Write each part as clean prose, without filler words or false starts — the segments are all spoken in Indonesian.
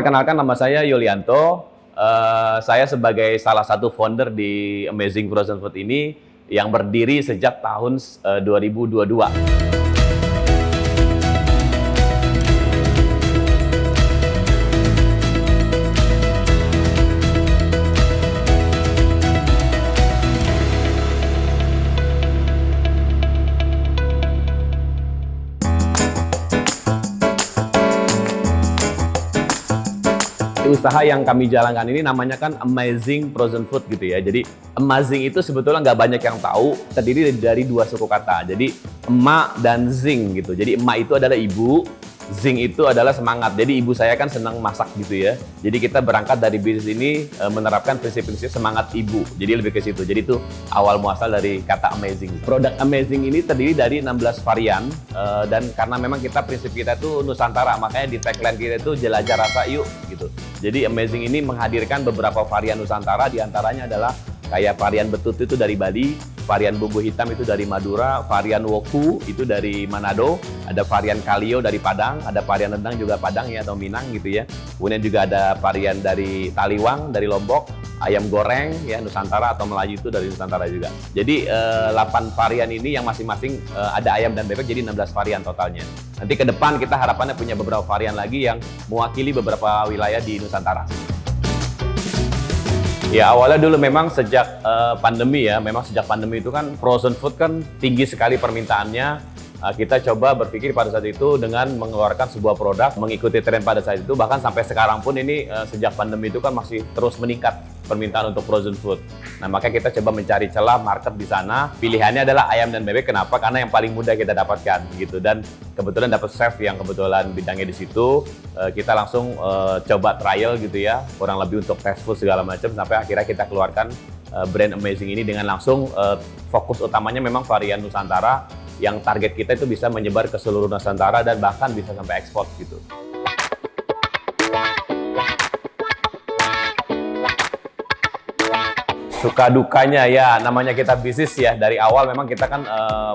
perkenalkan nama saya Yulianto. Saya sebagai salah satu founder di Amazing Frozen Food ini yang berdiri sejak tahun 2022. Usaha yang kami jalankan ini namanya kan Amazing Frozen Food gitu ya. Jadi amazing itu sebetulnya nggak banyak yang tahu, terdiri dari dua suku kata. Jadi emak dan zing gitu. Jadi emak itu adalah ibu, zing itu adalah semangat. Jadi ibu saya kan senang masak gitu ya. Jadi kita berangkat dari bisnis ini menerapkan prinsip-prinsip semangat ibu. Jadi lebih ke situ. Jadi itu awal muasal dari kata amazing. Produk amazing ini terdiri dari 16 varian dan karena memang prinsip kita itu Nusantara, makanya di tagline kita itu jelajah rasa yuk gitu. Jadi amazing ini menghadirkan beberapa varian Nusantara, diantaranya adalah kayak varian betut itu dari Bali, varian bumbu hitam itu dari Madura, varian woku itu dari Manado, ada varian kalio dari Padang, ada varian rendang juga Padang ya atau Minang gitu ya. Kemudian juga ada varian dari Taliwang dari Lombok, ayam goreng ya Nusantara atau Melayu itu dari Nusantara juga. Jadi 8 varian ini yang masing-masing ada ayam dan bebek, jadi 16 varian totalnya. Nanti ke depan kita harapannya punya beberapa varian lagi yang mewakili beberapa wilayah di Nusantara. Ya awalnya dulu memang sejak pandemi ya, memang sejak pandemi itu kan frozen food kan tinggi sekali permintaannya. Kita coba berpikir pada saat itu dengan mengeluarkan sebuah produk mengikuti tren pada saat itu, bahkan sampai sekarang pun ini sejak pandemi itu kan masih terus meningkat permintaan untuk frozen food. Nah makanya kita coba mencari celah market di sana. Pilihannya adalah ayam dan bebek. Kenapa? Karena yang paling mudah kita dapatkan gitu. Dan kebetulan dapat chef yang kebetulan bidangnya di situ. Kita langsung coba trial gitu ya, kurang lebih untuk fast food segala macam, sampai akhirnya kita keluarkan brand Amazing ini dengan langsung fokus utamanya memang varian Nusantara yang target kita itu bisa menyebar ke seluruh Nusantara dan bahkan bisa sampai ekspor gitu. Suka dukanya ya, namanya kita bisnis ya, dari awal memang kita kan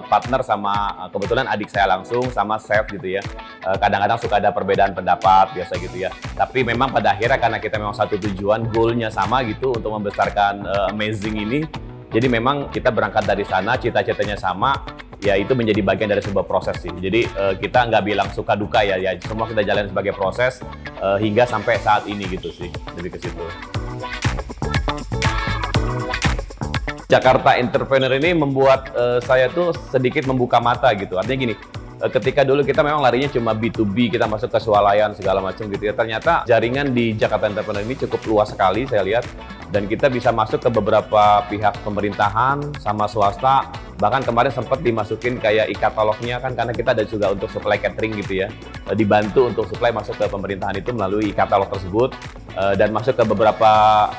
partner sama kebetulan adik saya langsung sama chef gitu ya. Kadang-kadang suka ada perbedaan pendapat biasa gitu ya. Tapi memang pada akhirnya karena kita memang satu tujuan, goalnya sama gitu untuk membesarkan Amazing ini. Jadi memang kita berangkat dari sana, cita-citanya sama, ya itu menjadi bagian dari sebuah proses sih. Jadi kita nggak bilang suka duka ya, semua kita jalan sebagai proses hingga sampai saat ini gitu sih, lebih ke situ. Jakarta Entrepreneur ini membuat saya tuh sedikit membuka mata gitu. Artinya gini, ketika dulu kita memang larinya cuma B2B, kita masuk ke swalayan segala macam gitu ya. Ternyata jaringan di Jakarta Entrepreneur ini cukup luas sekali saya lihat. Dan kita bisa masuk ke beberapa pihak pemerintahan sama swasta. Bahkan kemarin sempat dimasukin kayak e-katalognya kan, karena kita ada juga untuk supply catering gitu ya. Dibantu untuk supply masuk ke pemerintahan itu melalui e-katalog tersebut. Dan masuk ke beberapa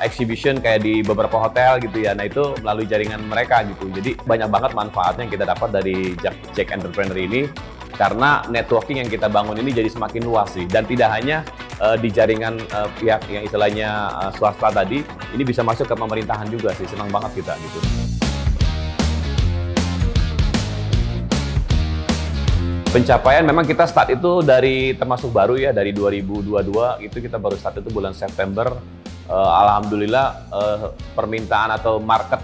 exhibition kayak di beberapa hotel gitu ya. Nah itu melalui jaringan mereka gitu. Jadi banyak banget manfaatnya yang kita dapat dari Jack Entrepreneur ini. Karena networking yang kita bangun ini jadi semakin luas sih. Dan tidak hanya di jaringan pihak yang istilahnya swasta tadi, ini bisa masuk ke pemerintahan juga sih. Senang banget kita gitu. Pencapaian memang kita start itu dari termasuk baru ya, dari 2022 itu kita baru start itu bulan September. Alhamdulillah permintaan atau market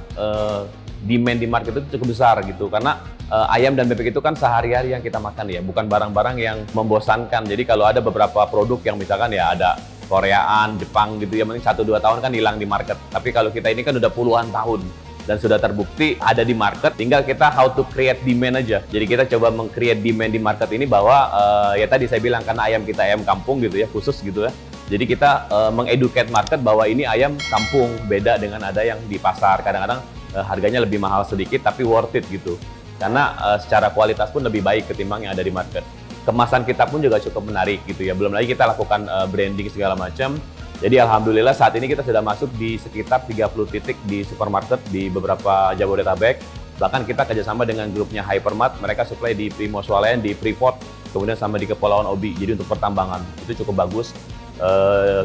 demand di market itu cukup besar gitu, karena ayam dan bebek itu kan sehari-hari yang kita makan ya, bukan barang-barang yang membosankan. Jadi kalau ada beberapa produk yang misalkan ya ada Koreaan, Jepang gitu ya, mungkin 1-2 tahun kan hilang di market. Tapi kalau kita ini kan udah puluhan tahun dan sudah terbukti ada di market, tinggal kita how to create demand aja. Jadi kita coba meng-create demand di market ini bahwa ya tadi saya bilang karena ayam kita ayam kampung gitu ya, khusus gitu ya. Jadi kita mengeducate market bahwa ini ayam kampung, beda dengan ada yang di pasar. Kadang-kadang harganya lebih mahal sedikit tapi worth it gitu. Karena secara kualitas pun lebih baik ketimbang yang ada di market. Kemasan kita pun juga cukup menarik gitu ya. Belum lagi kita lakukan branding segala macam. Jadi alhamdulillah saat ini kita sudah masuk di sekitar 30 titik di supermarket di beberapa Jabodetabek. Bahkan kita kerjasama dengan grupnya Hypermart, mereka supply di Primo Swalayan, di Freeport, kemudian sama di Kepulauan Obi. Jadi untuk pertambangan itu cukup bagus.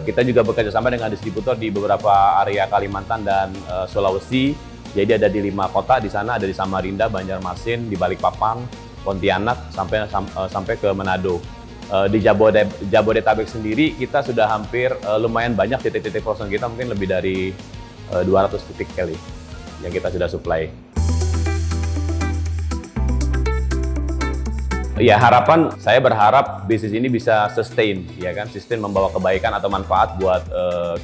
Kita juga bekerja sama dengan distributor di beberapa area Kalimantan dan Sulawesi. Jadi ada di 5 kota di sana, ada di Samarinda, Banjarmasin, di Balikpapan, Pontianak, sampai ke Manado. Di Jabodetabek sendiri kita sudah hampir lumayan banyak titik-titik frozen kita, mungkin lebih dari 200 titik kali yang kita sudah supply. Ya, saya berharap bisnis ini bisa sustain, ya kan, sustain membawa kebaikan atau manfaat buat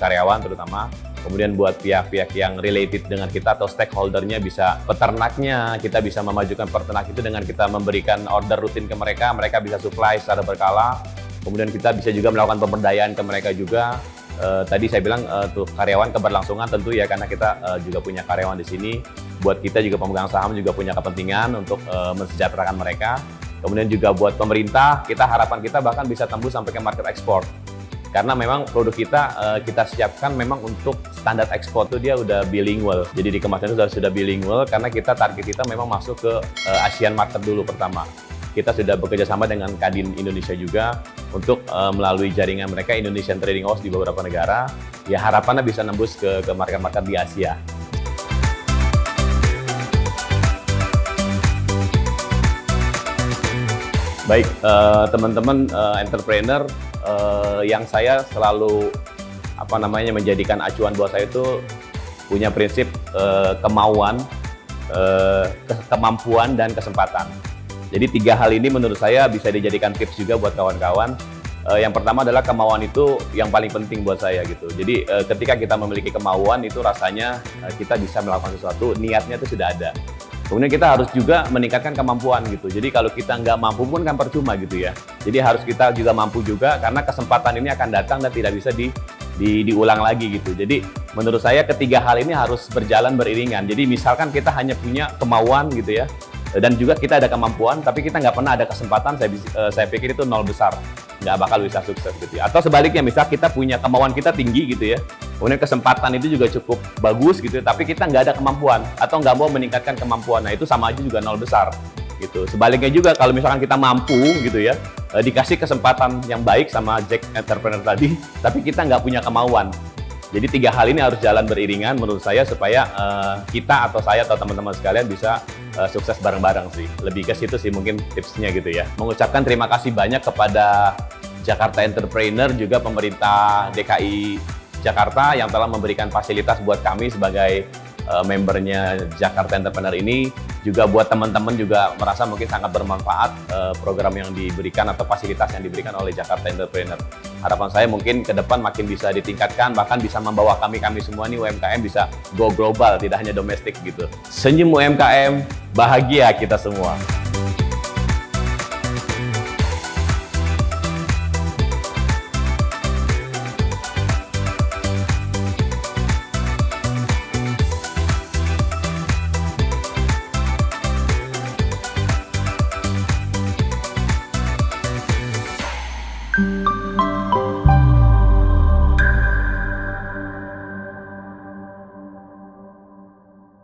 karyawan terutama, kemudian buat pihak-pihak yang related dengan kita atau stakeholder-nya, bisa peternaknya, kita bisa memajukan peternak itu dengan kita memberikan order rutin ke mereka, mereka bisa supply secara berkala, kemudian kita bisa juga melakukan pemberdayaan ke mereka juga. Tadi saya bilang tuh karyawan keberlangsungan tentu ya, karena kita juga punya karyawan di sini, buat kita juga pemegang saham juga punya kepentingan untuk mensejahterakan mereka. Kemudian juga buat pemerintah, harapan kita bahkan bisa tembus sampai ke market ekspor. Karena memang produk kita siapkan memang untuk standar ekspor itu dia udah bilingual. Jadi dikemasnya itu sudah bilingual, karena target kita memang masuk ke Asian market dulu pertama. Kita sudah bekerja sama dengan Kadin Indonesia juga untuk melalui jaringan mereka Indonesian Trading House di beberapa negara. Ya harapannya bisa nembus ke market-market di Asia. Baik, teman-teman entrepreneur, yang saya selalu menjadikan acuan buat saya itu punya prinsip kemauan, kemampuan, dan kesempatan. Jadi 3 hal ini menurut saya bisa dijadikan tips juga buat kawan-kawan. Yang pertama adalah kemauan itu yang paling penting buat saya gitu. Jadi ketika kita memiliki kemauan itu rasanya kita bisa melakukan sesuatu, niatnya itu sudah ada. Kemudian kita harus juga meningkatkan kemampuan gitu. Jadi kalau kita nggak mampu pun kan percuma gitu ya. Jadi harus kita juga mampu juga, karena kesempatan ini akan datang dan tidak bisa diulang lagi gitu. Jadi menurut saya ketiga hal ini harus berjalan beriringan. Jadi misalkan kita hanya punya kemauan gitu ya, dan juga kita ada kemampuan, tapi kita nggak pernah ada kesempatan, saya pikir itu nol besar, nggak bakal bisa sukses gitu ya. Atau sebaliknya, misal kita punya kemauan kita tinggi gitu ya, kemudian kesempatan itu juga cukup bagus gitu, tapi kita nggak ada kemampuan atau nggak mau meningkatkan kemampuan, nah itu sama aja juga nol besar gitu. Sebaliknya juga kalau misalkan kita mampu gitu ya, dikasih kesempatan yang baik sama Jack Entrepreneur tadi, tapi kita nggak punya kemauan. Jadi 3 hal ini harus jalan beriringan menurut saya, supaya kita atau saya atau teman-teman sekalian bisa sukses bareng-bareng sih. Lebih ke situ sih mungkin tipsnya gitu ya. Mengucapkan terima kasih banyak kepada Jakarta Entrepreneur, juga pemerintah DKI Jakarta yang telah memberikan fasilitas buat kami sebagai membernya Jakarta Entrepreneur ini. Juga buat teman-teman juga merasa mungkin sangat bermanfaat program yang diberikan atau fasilitas yang diberikan oleh Jakarta Entrepreneur. Harapan saya mungkin ke depan makin bisa ditingkatkan, bahkan bisa membawa kami semua nih UMKM bisa go global, tidak hanya domestik gitu. Senyum UMKM, bahagia kita semua.